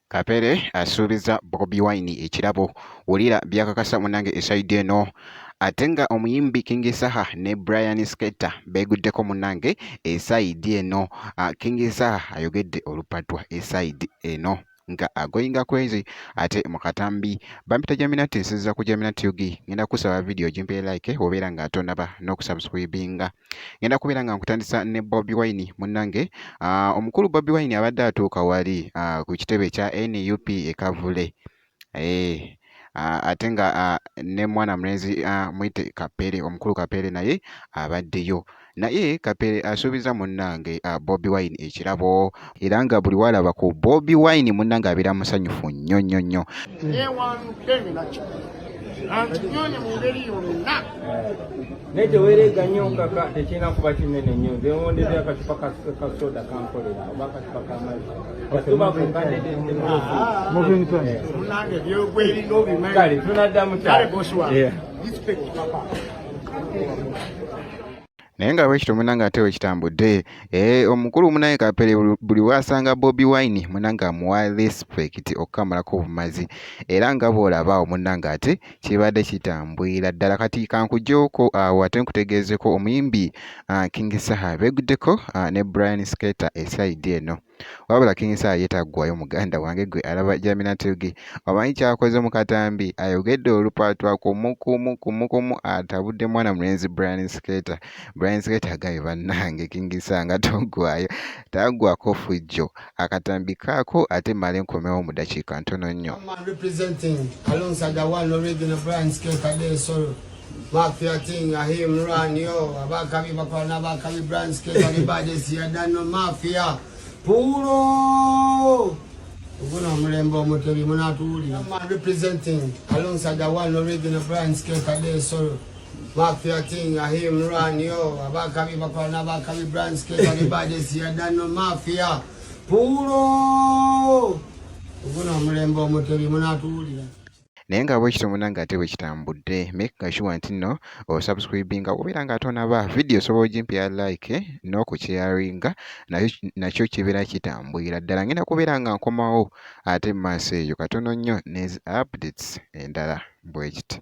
Kapere asuubiza Bobi Wine ekirabo wulira byakakasa munange esaidi eno ate nga omuyimbi King Saha ne Brian Sketta beeguddeko munange esaidi eno. King Saha ayogedde olupatwa esaidi eno nga agoyinga kwezi ate mukatambi bampita Jaminati nsiza ku Jaminati Yugi ngenda kusaba video jimpe like obeera nga atonaba n'okusubscribinga. Ngenda kubeera nga nkutandisa ne Bobi Wine munange. Omukulu Bobi Wine abadde atuuka wali ku kitebe kya NUP Kavule. Ate nga ne mwana mulenzi mwite Kapere, omukulu Kapere naye abaddeyo. Naye Kapere asuubiza munnange Bobi Wine ekirabo era nga buli walaba ku Bobi Wine munnange abeera musanyufu nnyo nnyo nnyo. Nete weerega nnyo nkaka tekirina kuba kinene nnyo nze wondeze akacupa ka soda kankolera oba akacupa k'amazzi katuba kale tunaddamu naye nga bwekityo munange ate wekitambudde omukulu munaye Kapere buli wasanga Bobi Wine munange amuwa respect okukamulako obumazi era nga bw'olabaawo munange ate kibadde kitambwira ddala. Kati kankuggyeko awo ate nkutegeezeko omuyimbi King Saha beeguddeko ne Brian Sketta esaidi eno. Wabula King Saha yetaggwayo muganda wange gwe alaba Jaminati Yugi omanyi kyakoze mu katambi ayogedde olupatwa kumukumu atabudde mwana mulenzi Brian Sketta. Brian Sketta agaye bannange King Saha nga toggwayo taggwako fujjo akatambi kaako ate male nkomewo mu dakiika ntono nnyo. Representing alongside the one original Brian Sketta there so mafia thing I him run yo abakabi bakwana abakabi Brian Sketta the baddest here than no mafia puro uguno mulembo omutebi munatuli. Representing alongside the one original Brian Sketta there so mafia thing I him run yo abakabi bakwana abakabi Brian Sketta the baddest here than no mafia puro uguno mulembo omutebi munatuli. Naye nga bwekityo munange ate bwekitambudde make sure nti nno osubscribinga obeera nga atonaba video osobola ogimpya like n'okukiyaringa nakyo kibeera kitambwira ddala. Ngenda kubeera nga nkomawo ate mu maaso eyo katono nnyo ne updates endala bwekiti.